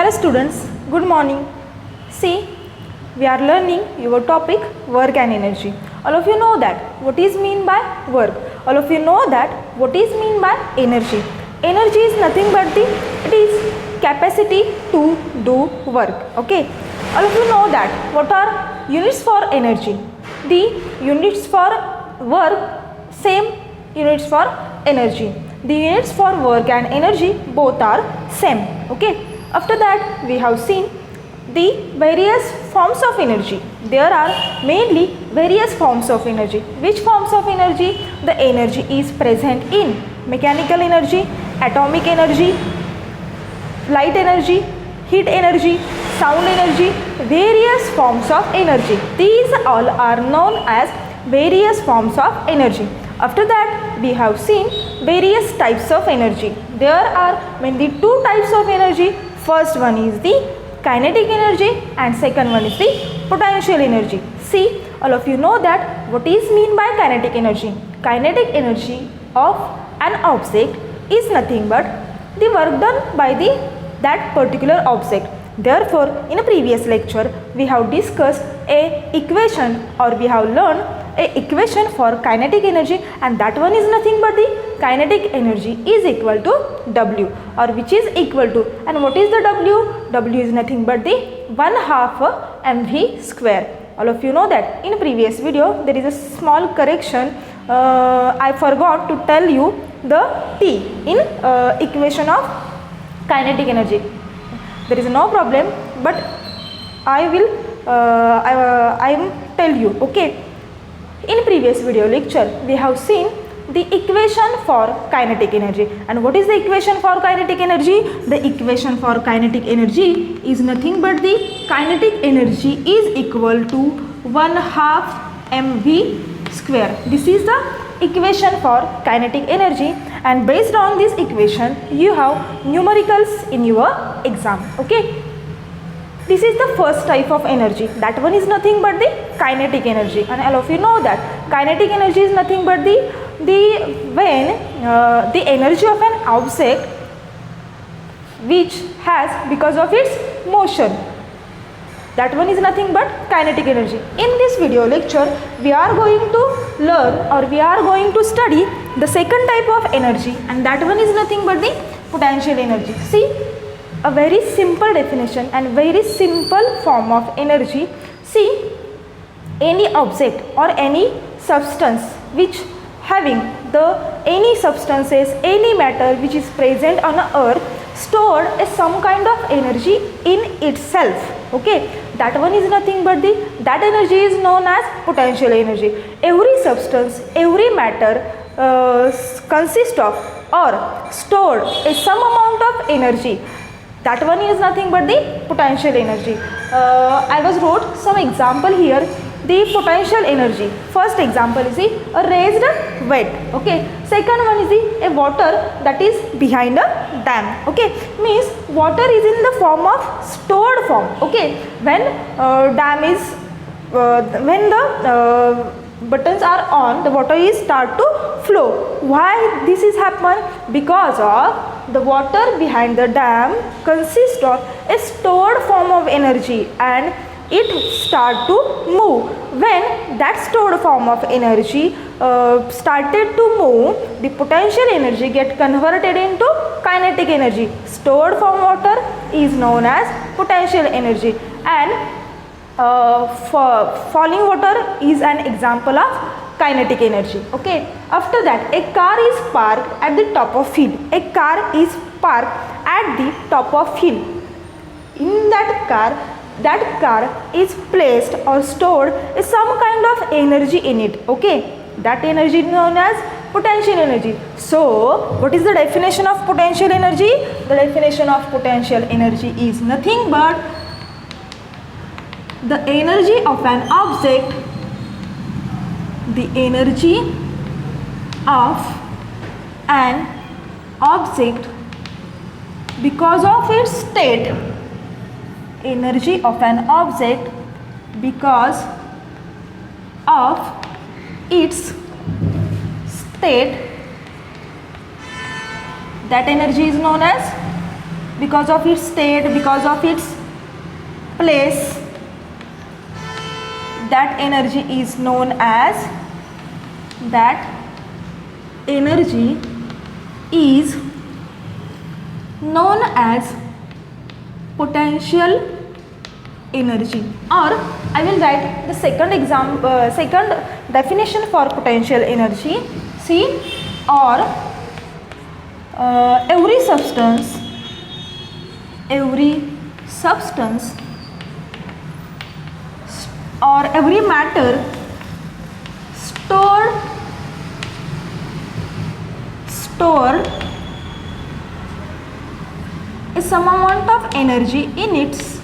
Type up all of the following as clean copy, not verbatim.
Hello students, good morning. See, we are learning your topic work and energy. All of you know that what is mean by work. All of you know that what is mean by energy. Energy is nothing but it is capacity to do work. Okay. All of you know that what are units for energy. The units for work, same units for energy. The units for work and energy both are same. Okay. After that we have seen the various forms of energy. There are mainly various forms of energy. Which forms of energy? The energy is present in mechanical energy, atomic energy, light energy, heat energy, sound energy, various forms of energy. These all are known as various forms of energy. After that we have seen various types of energy. There are mainly two types of energy. First one is the kinetic energy and second one is the potential energy. See, all of you know that what is mean by kinetic energy. Kinetic energy of an object is nothing but the work done by that particular object. Therefore, in a previous lecture we have discussed a equation, or we have learned a equation for kinetic energy, and that one is nothing but the kinetic energy is equal to W, or which is equal to, and what is the W? W is nothing but the 1/2 mv square. All of you know that. In previous video there is a small correction. I forgot to tell you the T in equation of kinetic energy. There is no problem, but I will tell you. Okay. In previous video lecture we have seen the equation for kinetic energy, and what is the equation for kinetic energy? The equation for kinetic energy is nothing but the kinetic energy is equal to 1/2 mv square. This is the equation for kinetic energy, and based on this equation you have numericals in your exam. Okay. This is the first type of energy. That one is nothing but the kinetic energy, and all of you know that kinetic energy is nothing but when the energy of an object which has, because of its motion, that one is nothing but kinetic energy. In this video lecture we are going to learn, or we are going to study the second type of energy, and that one is nothing but the potential energy. See, a very simple definition and very simple form of energy. See, any object or any substance which having any substances, any matter which is present on earth stored some kind of energy in itself. Okay, that one is nothing but that energy is known as potential energy. Every substance, every matter consists of or stored some amount of energy. That one is nothing but the potential energy. I was wrote some example here. The potential energy. First example is a raised wet. Okay. Second one is a water that is behind a dam. Okay. Means water is in the form of stored form. Okay. When when the buttons are on, the water is start to flow. Why this is happen? Because of the water behind the dam consists of a stored form of energy, and it start to move. When that stored form of energy started to move, the potential energy get converted into kinetic energy. Stored form water is known as potential energy, and falling water is an example of kinetic energy. Okay. After that, a car is parked at the top of hill. A car is parked at the top of hill. In that car is placed or stored some kind of energy in it. Okay. That energy is known as potential energy. So, what is the definition of potential energy? The definition of potential energy is nothing but the energy of an object, the energy of an object because of its state, energy of an object because of its state, that energy is known as because of its state, because of its place, that energy is known as, that energy is known as potential energy. Or I will write the second definition for potential energy. See, or every substance or every matter store a some amount of energy in its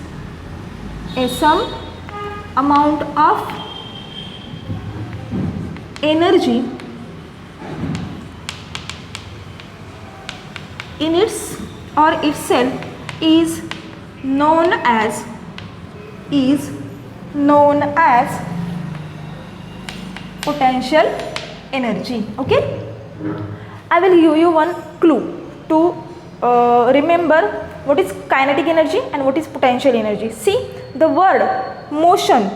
in its or itself is known as potential energy. Okay, I will give you one clue to remember what is kinetic energy and what is potential energy. See, the word motion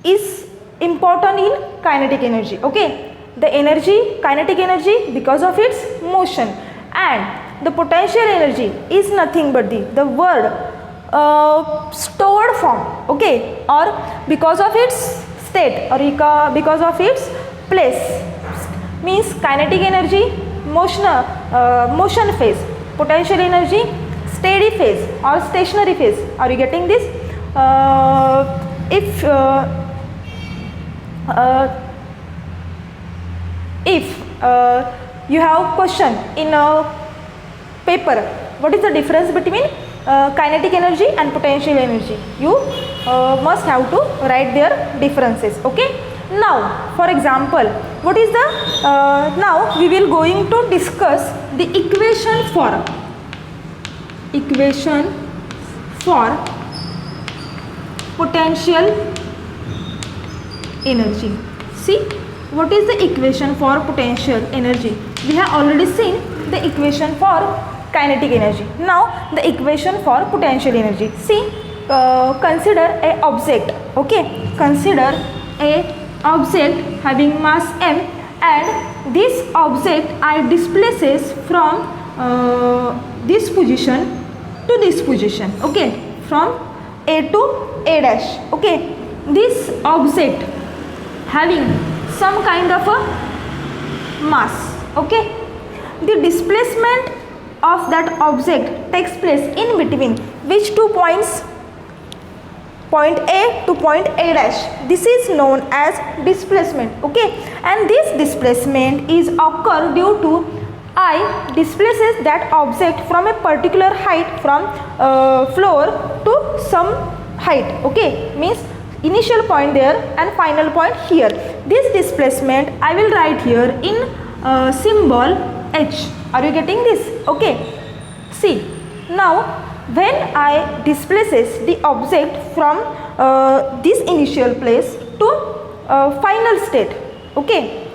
is important in kinetic energy. Okay, the kinetic energy, because of its motion, and the potential energy is nothing but the word stored form. Okay, or because of its state, or because of its place. Means kinetic energy, motion phase, potential energy, steady phase or stationary phase. Are you getting this? If you have question in a paper, what is the difference between kinetic energy and potential energy? You must have to write their differences. Okay, now for example, what is the now we will going to discuss the equation for potential energy. See, what is the equation for potential energy? We have already seen the equation for kinetic energy. Now the equation for potential energy. See, consider a object. Okay, consider a object having mass m, and this object I displaces from this position to this position. Okay, from A to A dash. Okay, this object having some kind of a mass. Okay, the displacement of that object takes place in between which two points? Point A to point A dash. This is known as displacement. Okay, and this displacement is occur due to I displaces that object from a particular height, from floor to some height. Okay, means initial point there and final point here. This displacement I will write here in symbol h. Are you getting this? Okay, see, now when I displaces the object from this initial place to final state, okay,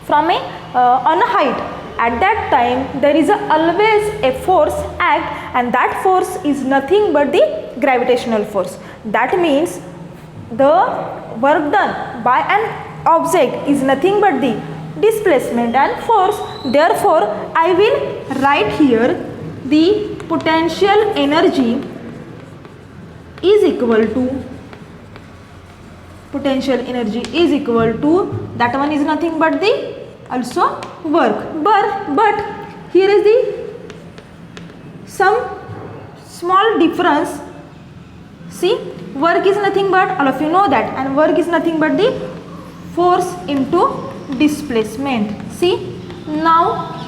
from a on a height, at that time there is always a force act, and that force is nothing but the gravitational force. That means the work done by an object is nothing but the displacement and force. Therefore I will write here the potential energy is equal to that one is nothing but the also work. But here is the some small difference. See, work is nothing but, all of you know that, and work is nothing but the force into displacement. See, now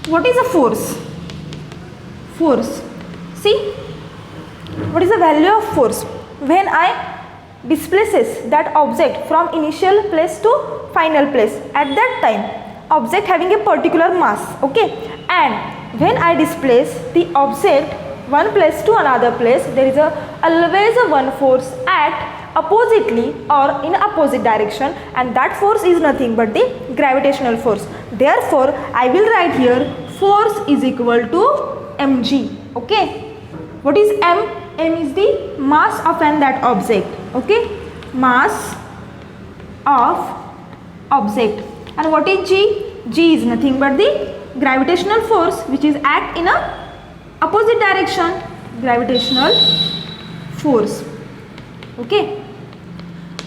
what is a force? See, what is the value of force? When I displaces that object from initial place to final place, at that time object having a particular mass. Okay, and when I displace the object one place to another place, there is always a one force act oppositely or in opposite direction, and that force is nothing but the gravitational force. Therefore I will write here force is equal to mg. Okay, What is m? M is the mass of that object. Okay, mass of object. And what is g? G is nothing but the gravitational force which is act in a opposite direction, gravitational force. Okay,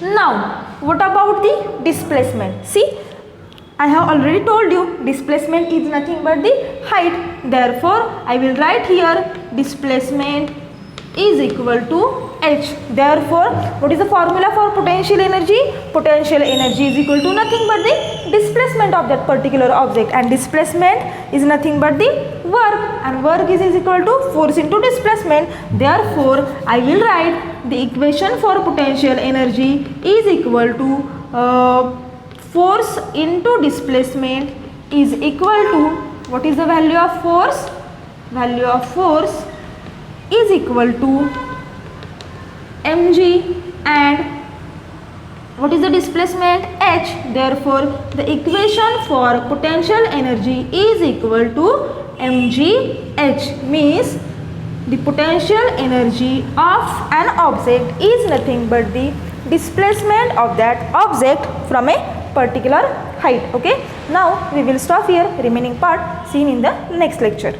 now what about the displacement? See, I have already told you displacement is nothing but the height. Therefore I will write here displacement is equal to h. Therefore what is the formula for potential energy? Potential energy is equal to nothing but the displacement of that particular object, and displacement is nothing but the work, and work is equal to force into displacement. Therefore I will write the equation for potential energy is equal to force into displacement is equal to, what is the value of force? Value of force is equal to mg, and what is the displacement? h. Therefore the equation for potential energy is equal to mgh, means the potential energy of an object is nothing but the displacement of that object from a particular height. Okay, now we will stop here. Remaining part seen in the next lecture.